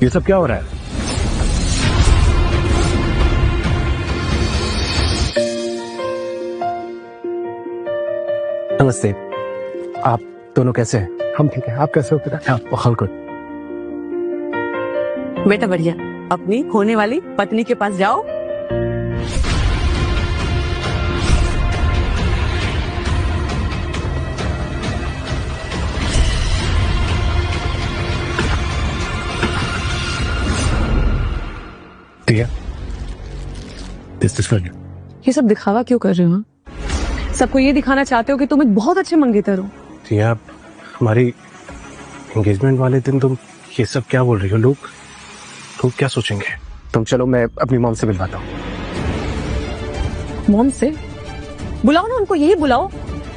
ये सब क्या हो रहा है? नमस्ते, आप दोनों कैसे हैं? हम ठीक है, आप कैसे हो बेटा? बहुत गुड। बेटा बढ़िया, अपनी होने वाली पत्नी के पास जाओ। टिया, दिस इज फॉर यू। ये सब दिखावा क्यों कर रहे हो? सबको ये दिखाना चाहते हो कि तुम एक बहुत अच्छे मंगेतर हो। टिया, हमारी एंगेजमेंट वाले दिन तुम ये सब क्या बोल रही हो? लोग क्या सोचेंगे? तुम चलो, मैं अपनी मॉम से मिलवाता हूँ। मॉम से? बुलाओ ना उनको, यही बुलाओ।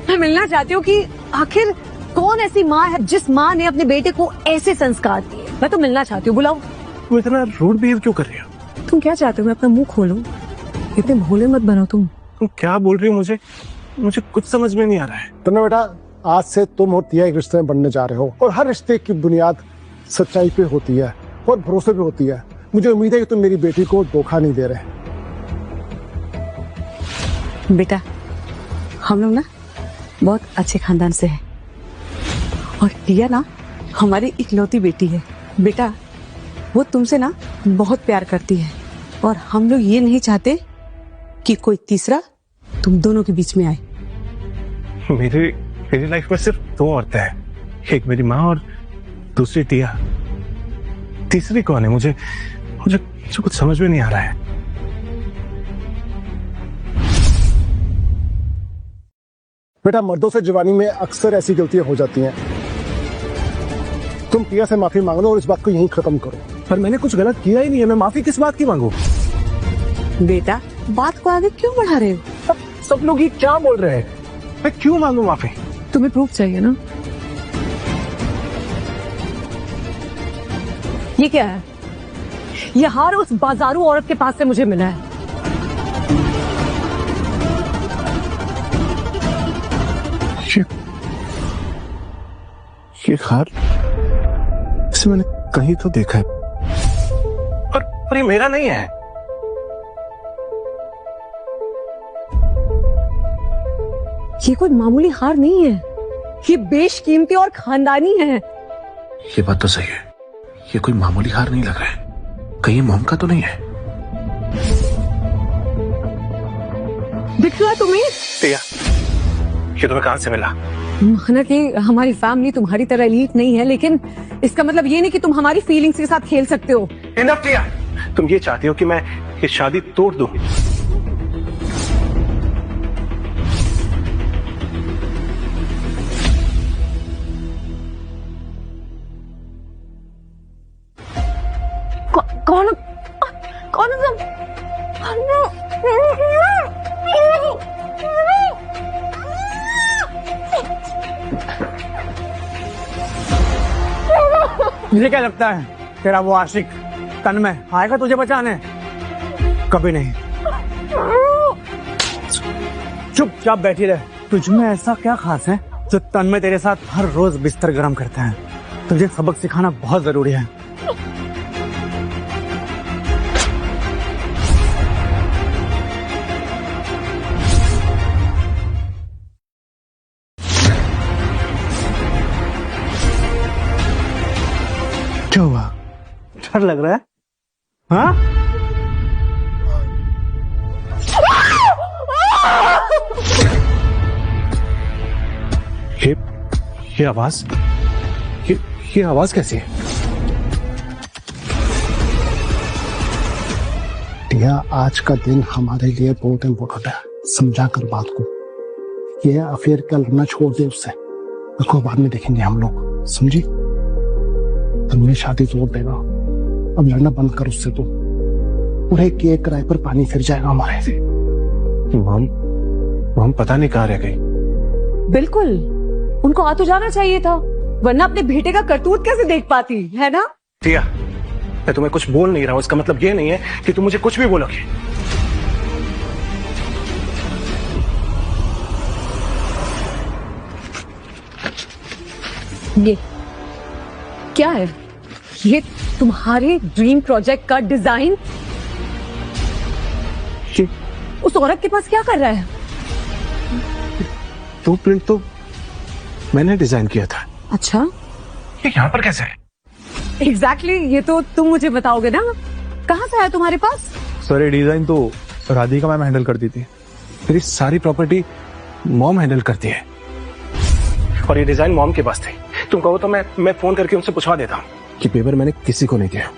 मैं मिलना चाहती हूँ कि आखिर कौन ऐसी माँ है जिस माँ ने अपने बेटे को ऐसे संस्कार दिए। मैं तो मिलना चाहती हूँ, बुलाओ। तुम इतना रूड बिहेव क्यों कर रही हो? तुम क्या चाहते हो मैं अपना मुंह खोलूं? इतने भोले मत बनो तुम। तुम क्या बोल रही हो? मुझे कुछ समझ में नहीं आ रहा है। तो बेटा, आज से तुम और टिया एक रिश्ते में बनने जा रहे हो और हर रिश्ते की बुनियाद सच्चाई पे होती है और भरोसे पे होती है। मुझे उम्मीद है कि तुम मेरी बेटी को धोखा नहीं दे रहे। बेटा, हम लोग ना बहुत अच्छे खानदान से हैं और टिया ना हमारी इकलौती बेटी है। बेटा, वो तुमसे ना बहुत प्यार करती है और हम लोग ये नहीं चाहते कि कोई तीसरा तुम दोनों के बीच में आए। मेरी लाइफ में सिर्फ दो औरतें हैं, एक मेरी माँ और दूसरी टिया। तीसरी कौन है? मुझे कुछ समझ में नहीं आ रहा है। बेटा, मर्दों से जवानी में अक्सर ऐसी गलतियां हो जाती हैं। तुम टिया से माफी मांग लो और इस बात को यहीं खत्म करो। पर मैंने कुछ गलत किया ही नहीं है, मैं माफी किस बात की मांगू? बेटा, बात को आगे क्यों बढ़ा रहे हो? सब लोग ये क्या बोल रहे हैं? मैं क्यों मांगू माफी? तुम्हें प्रूफ चाहिए ना? ये क्या है? ये हार उस बाजारू औरत के पास से मुझे मिला है। ये हार इसे मैंने कहीं तो देखा है, पर ये मेरा नहीं है। ये कोई मामूली हार नहीं है, ये बेशकीमती और खानदानी है। ये बात तो सही है, ये कोई मामूली हार नहीं लग रहा है। कहीं मॉम का तो नहीं है? दिख रहा है तुम्हें? टिया, ये तुम्हें कहां से मिला? माना कि हमारी फैमिली तुम्हारी तरह एलीट नहीं है, लेकिन इसका मतलब ये नहीं कि तुम हमारी फीलिंग्स के साथ खेल सकते हो। इनफ टिया, तुम ये चाहती हो कि मैं ये शादी तोड़ दूं? कौन सब? मुझे क्या लगता है तेरा वो आशिक तन्मय आएगा तुझे बचाने? कभी नहीं। चुपचाप बैठी रहे। तुझमें ऐसा क्या खास है जो तन्मय तेरे साथ हर रोज बिस्तर गर्म करते हैं? तुझे सबक सिखाना बहुत जरूरी है। क्या हुआ? डर लग रहा है? हाँ? ये आवाज, ये आवाज कैसी है? टिया, आज का दिन हमारे लिए बहुत इम्पोर्टेंट है। समझा कर बात को। ये अफेयर का लड़ना छोड़ दे उससे, उसको बाद में देखेंगे हम लोग, समझी? तुमने शादी तोड़ देगा, अब लड़ना बंद कर उससे। तो पूरे के किराए पर पानी फिर जाएगा हमारे से। मॉम पता नहीं कहाँ रह गई। बिल्कुल, उनको आ तो जाना चाहिए था, वरना अपने बेटे का करतूत कैसे देख पाती, है ना? टिया, मैं तुम्हें कुछ बोल नहीं रहा हूं, इसका मतलब ये नहीं है कि तुम मुझे कुछ भी बोलोगे। ये क्या है? ये तुम्हारे ड्रीम प्रोजेक्ट का डिजाइन ये उस औरत के पास क्या कर रहा है? वो प्रिंट तो मैंने डिजाइन किया था। अच्छा, ये यहाँ पर कैसे है? एग्जैक्टली ये तो तुम मुझे बताओगे ना, कहाँ से आया तुम्हारे पास? सर ये डिजाइन तो राधिका मैम हैंडल करती थी। मेरी सारी प्रॉपर्टी मॉम हैंडल करती है और ये डिजाइन मॉम के पास थी। तुम कहो तो मैं फोन करके उनसे पूछवा देता हूँ कि पेपर मैंने किसी को नहीं दिया।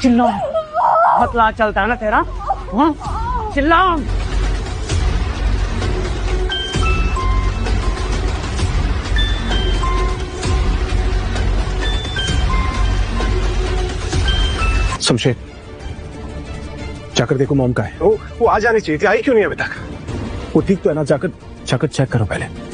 चिल्लाओ, बहुत लाज चलता है ना तेरा। हाँ? चिल्लाओ। शमशेर, जाकर देखो मॉम का है। वो आ जानी चाहिए थी, आई क्यों नहीं अभी तक? वो ठीक तो है ना? जाकर चेक करो पहले।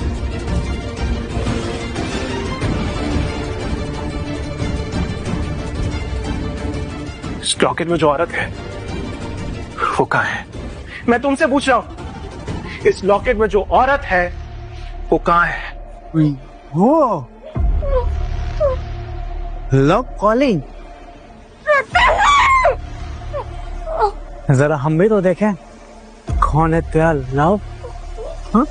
इस लॉकेट में जो औरत है वो कहाँ है? मैं तुमसे पूछ रहा हूं, इस लॉकेट में जो औरत है वो कहाँ है? वो लव कॉलिंग, जरा हम भी तो देखें कौन है तेरा लव। हाँ?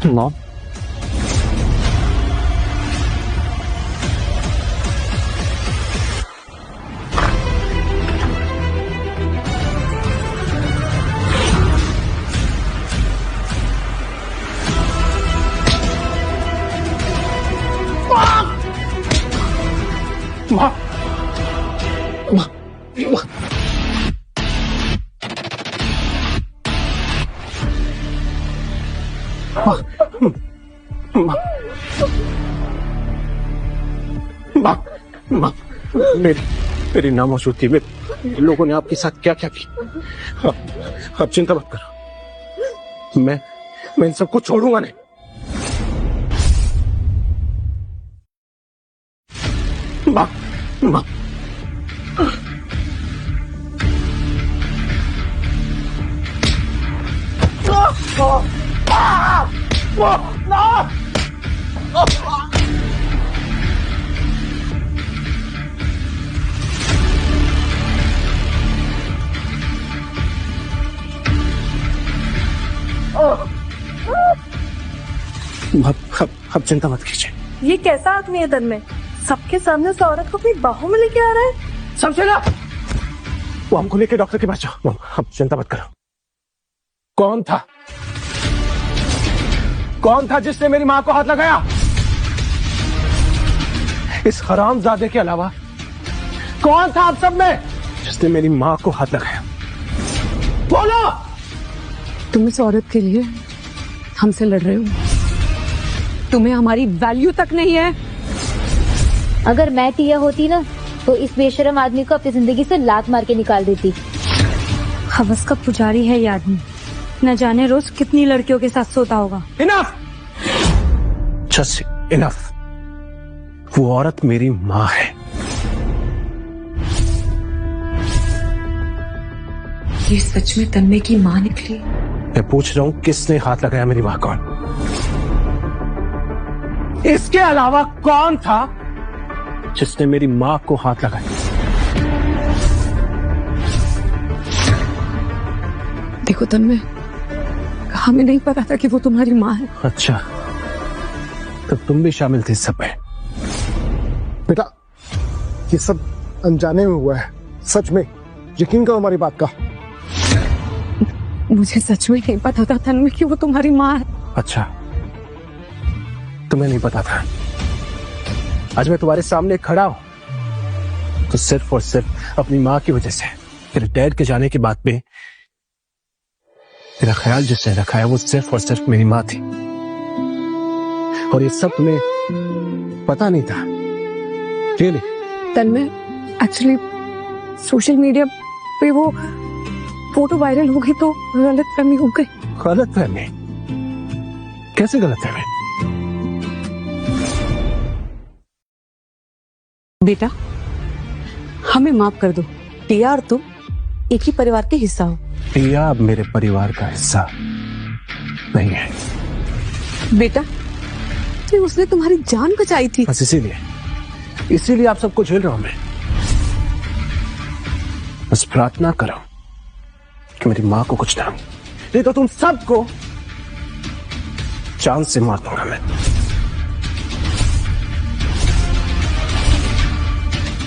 मॉम, मेरी नामौजूदगी में लोगों ने आपके साथ क्या क्या किया। आप चिंता मत करो, मैं इन सबको छोड़ूंगा नहीं। माँ, माँ, अब चिंता मत कीजिए। ये कैसा आदमी है तन में? सबके सामने उस औरत को अपनी बाहों में लेके आ रहा है। समझेगा? वो हमको लेके डॉक्टर के पास जाओ। अब चिंता मत करो। कौन था जिसने मेरी माँ को हाथ लगाया? इस हरामजादे के अलावा कौन था आप सब में जिसने मेरी माँ को हाथ लगाया? बोलो। तुम इस औरत के लिए हमसे लड़ रहे हो, तुम्हें हमारी वैल्यू तक नहीं है। अगर मैं टिया होती ना तो इस बेशरम आदमी को अपनी जिंदगी से लात मार के निकाल देती। हवस का पुजारी है ये आदमी, न जाने रोज कितनी लड़कियों के साथ सोता होगा। Enough, just enough. वो औरत मेरी माँ है। ये सच में तन्मय की माँ निकली? मैं पूछ रहा हूँ किसने हाथ लगाया मेरी माँ? कौन? इसके अलावा कौन था जिसने मेरी माँ को हाथ लगाया? देखो तन्मय, हमें नहीं पता था कि वो तुम्हारी माँ है। अच्छा, तो तुम भी शामिल थे इस सब में? बेटा, ये सब अनजाने में हुआ है। सच में यकीन करो हमारी बात का। मुझे सच में नहीं पता था तन्मय कि वो तुम्हारी माँ है। अच्छा, तुम्हें नहीं पता था? आज मैं तुम्हारे सामने खड़ा हूं तो सिर्फ और सिर्फ अपनी माँ की वजह से। तेरे डैड के जाने के बाद में तेरा ख्याल जिसने रखा है वो सिर्फ और सिर्फ मेरी माँ थी, और ये सब तुम्हें पता नहीं था। रियली? तन्मय, एक्चुअली सोशल मीडिया पे वो फोटो वायरल हो गई तो गलतफहमी हो गई। गलतफहमी? कैसे गलतफहमी? बेटा, हमें माफ कर दो। टिया और तुम एक ही परिवार के हिस्सा हो। टिया अब मेरे परिवार का हिस्सा नहीं है। बेटा, तो उसने तुम्हारी जान बचाई थी। बस इसीलिए आप सबको झेल रहा हूं मैं। बस प्रार्थना करो कि मेरी माँ को कुछ ना हो, नहीं तो तुम सबको जान से मार दूंगा मैं।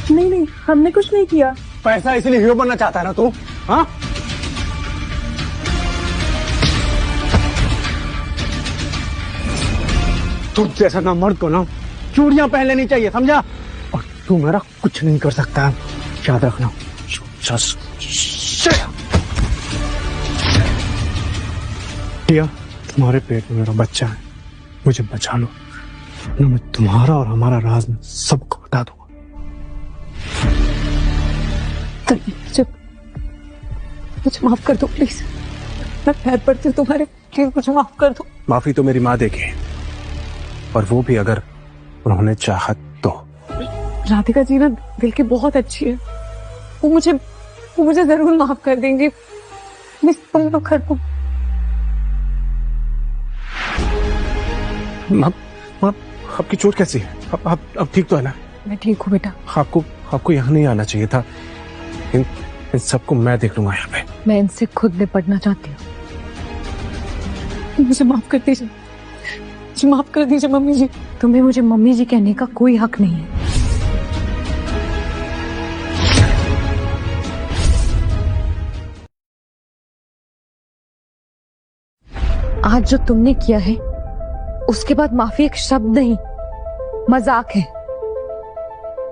नहीं, हमने कुछ नहीं किया। पैसा इसलिए हीरो बनना चाहता है ना तू? हाँ, तू जैसा ना मर्द को ना चूड़ियां पहन लेनी चाहिए, समझा? और तू मेरा कुछ नहीं कर सकता, याद रखना। टिया, तुम्हारे पेट में मेरा बच्चा है, मुझे बचा लो, मैं तुम्हारा और हमारा राज में सबको बता दूंगा। मुझे माफ कर दो प्लीज, मैं पैर पड़ती हूँ तुम्हारे, प्लीज मुझे माफ कर दो। माफी तो मेरी माँ देगी, और वो भी अगर उन्होंने चाहा तो। राधिका जी ना दिल की बहुत अच्छी है, वो मुझे जरूर माफ कर देंगे। प्लीज तुम तो कर दो। आपकी चोट कैसी है? अब ठीक तो है ना? मैं ठीक हूँ बेटा। आपको यहाँ नहीं आना चाहिए था। इन सबको मैं देख लूंगा यहाँ पे। मैं इनसे खुद निपटना चाहती हूँ। मुझे माफ कर दीजिए, मुझे माफ कर दीजिए मम्मी जी। तुम्हें मुझे मम्मी जी कहने का कोई हक नहीं है। आज जो तुमने किया है उसके बाद माफी एक शब्द नहीं, मजाक है।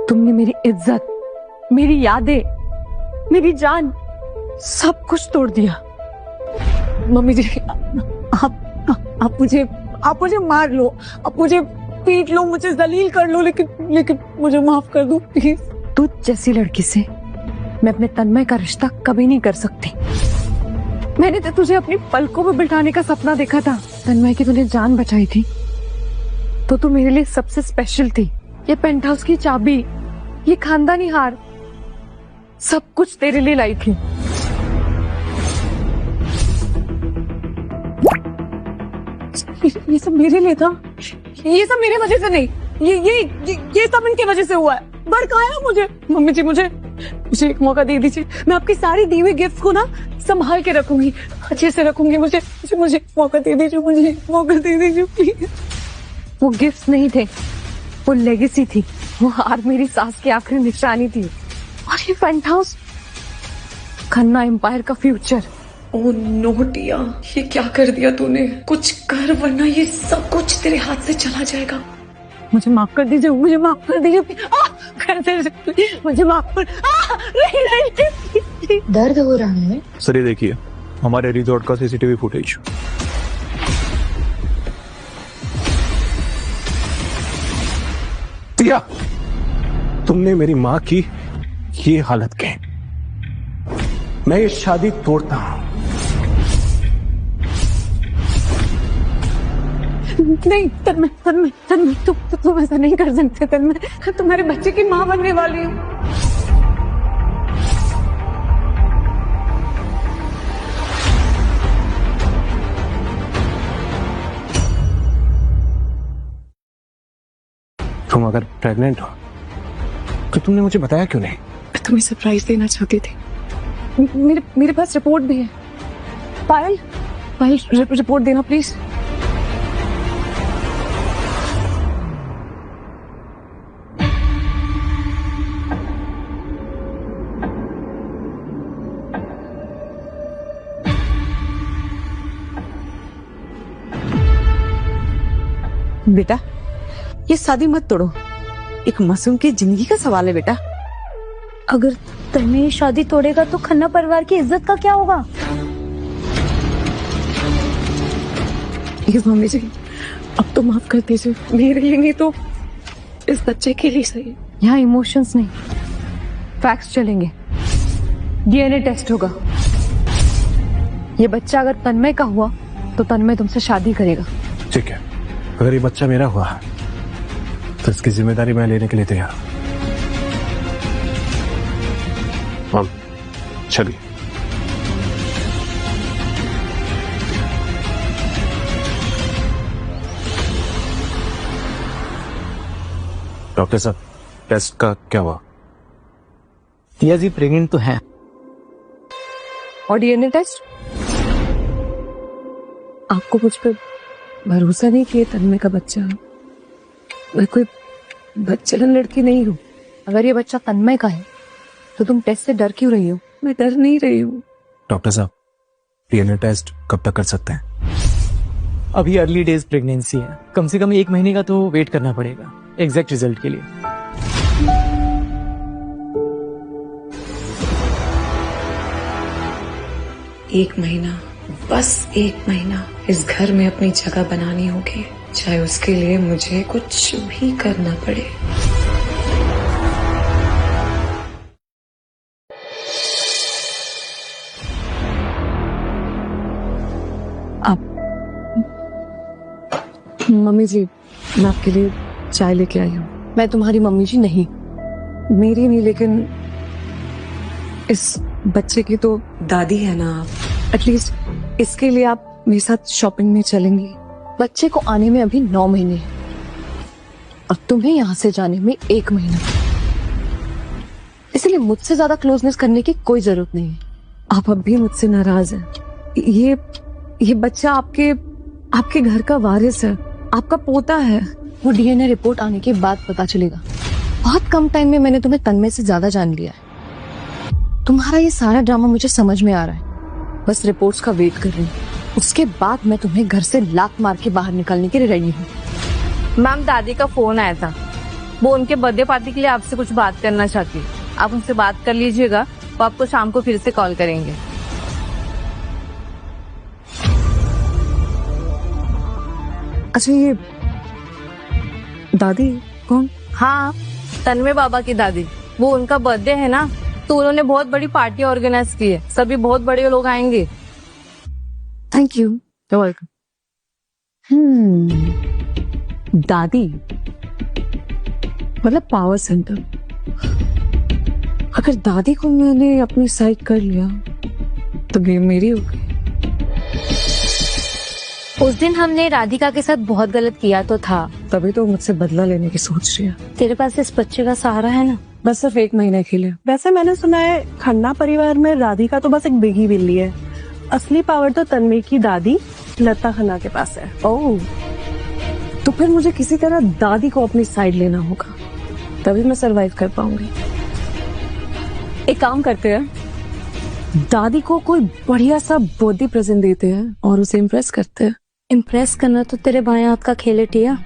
तुमने मेरी इज्जत, मेरी यादें, मेरी जान, सब कुछ तोड़ दिया। मम्मी जी, आप मुझे मार लो, आप मुझे पीट लो, मुझे जलील कर लो, लेकिन मुझे माफ कर दो प्लीज। तुझ जैसी लड़की से मैं अपने तन्मय का रिश्ता कभी नहीं कर सकती। मैंने तो तुझे अपनी पलकों में बिठाने का सपना देखा था। तन्मय की तूने जान बचाई थी तो तू मेरे लिए सबसे स्पेशल थी। ये पेंट हाउस की चाबी, ये खानदानी हार, सब कुछ तेरे लिए लाई थी। ये सब मेरे लिए था, ये सब मेरी वजह से नहीं, ये सब इनकी वजह से हुआ है। भड़काया मुझे। मम्मी जी, मुझे एक मौका दे दीजिए, मैं आपकी सारी दी हुई गिफ्ट को ना संभाल के रखूंगी, अच्छे से रखूंगी। मुझे मौका दे दीजिए, मुझे मौका दे दीजिए प्लीज। वो गिफ्ट नहीं थे, वो लेगेसी थी। वो हार मेरी सास की आखिरी निशानी थी, और ये पेंट हाउस खन्ना एम्पायर का फ्यूचर। ओह नो टिया, ये क्या कर दिया तूने? कुछ कर वरना ये सब कुछ तेरे हाथ से चला जाएगा। मुझे माफ कर दीजिए, मुझे माफ कर दीजिए, मुझे माफ कर। नहीं, दर्द हो रहा है। सर ये देखिए हमारे रिजॉर्ट का सीसीटीवी फुटेज। टिया, तुमने मेरी माँ की ये हालत की। मैं ये शादी तोड़ता हूं। नहीं तन्मय, तुम ऐसा नहीं कर सकते। तन्मय, तुम्हारे बच्चे की माँ बनने वाली हूँ। तुम अगर प्रेग्नेंट हो तो तुमने मुझे बताया क्यों नहीं? मैं तुम्हें सरप्राइज देना चाहती थी। मेरे पास रिपोर्ट भी है। पायल, रिपोर्ट देना प्लीज। बेटा, ये शादी मत तोड़ो, एक मासूम की जिंदगी का सवाल है बेटा। अगर तन्मय ये शादी तोड़ेगा तो खन्ना परिवार की इज्जत का क्या होगा? प्लीज मम्मी जी, अब तो माफ कर दीजिए, मेरे लिए नहीं तो इस बच्चे के लिए सही। यहाँ इमोशंस नहीं, फैक्ट्स चलेंगे। डीएनए टेस्ट होगा। ये बच्चा अगर तन्मय का हुआ तो तन्मय तुमसे शादी करेगा। ठीक है, अगर ये बच्चा मेरा हुआ तो इसकी जिम्मेदारी मैं लेने के लिए तैयार हूं। मम, चलिए। डॉक्टर साहब, टेस्ट का क्या हुआ? टिया जी प्रेग्नेंट तो है। और डीएनए टेस्ट? आपको मुझ पर भरोसा नहीं कि ये तन्मय का बच्चा है? मैं कोई बच्चलन लड़की नहीं हूँ। अगर ये बच्चा तन्मय का है तो तुम टेस्ट से डर क्यों रही हो? मैं डर नहीं रही हूँ। डॉक्टर साहब, डीएनए टेस्ट कब तक कर सकते हैं? अभी अर्ली डेज प्रेगनेंसी है, कम से कम 1 महीने का तो वेट करना पड़ेगा एग्जैक्ट रिजल्ट के लिए। एक महीना, बस 1 महीना इस घर में अपनी जगह बनानी होगी, चाहे उसके लिए मुझे कुछ भी करना पड़े। मम्मी जी, मैं आपके लिए चाय लेके आई हूँ। मैं तुम्हारी मम्मी जी नहीं, मेरी नहीं, लेकिन इस बच्चे की तो दादी है ना आप। एटलीस्ट इसके लिए आप मेरे साथ शॉपिंग में चलेंगी? बच्चे को आने में अभी 9 महीने हैं और तुम्हें यहाँ से जाने में 1 महीना, इसलिए मुझसे ज्यादा क्लोजनेस करने की कोई जरूरत नहीं है। आप अब भी मुझसे नाराज हैं। ये बच्चा आपके घर का वारिस है, आपका पोता है। वो डीएनए रिपोर्ट आने के बाद पता चलेगा। बहुत कम टाइम में मैंने तुम्हें तन्मय से ज्यादा जान लिया है। तुम्हारा ये सारा ड्रामा मुझे समझ में आ रहा है, बस रिपोर्ट्स का वेट कर रही हूँ। उसके बाद मैं तुम्हें घर से लात मार के बाहर निकलने के लिए रेडी हूँ। मैम, दादी का फोन आया था, वो उनके बर्थडे पार्टी के लिए आपसे कुछ बात करना चाहती है। आप उनसे बात कर लीजिएगा, वो आपको शाम को फिर से कॉल करेंगे। अच्छा, ये दादी कौन? हाँ, तन्मय बाबा की दादी। वो उनका बर्थडे है ना, तो उन्होंने बहुत बड़ी पार्टी ऑर्गेनाइज की है, सभी बहुत बड़े लोग आएंगे। Thank you. वेलकम। दादी मतलब पावर सेंटर। अगर दादी को मैंने अपनी साइड कर लिया तो गेम मेरी हो गई। उस दिन हमने राधिका के साथ बहुत गलत किया तो था, तभी तो मुझसे बदला लेने की सोच रही है। तेरे पास इस बच्चे का सहारा है ना, बस सिर्फ 1 महीने के लिए। वैसे मैंने सुना है खन्ना परिवार में राधिका तो बस एक बिगी बिल्ली है, असली पावर तो तन्मय की दादी लता खन्ना के पास है। ओह, तो फिर मुझे किसी तरह दादी को अपनी साइड लेना होगा, तभी मैं सरवाइव कर पाऊंगी। एक काम करते हैं, दादी को कोई बढ़िया सा बर्थडे प्रेजेंट देते हैं और उसे इम्प्रेस करते हैं। इम्प्रेस करना तो तेरे बाएं हाथ का खेल है टिया।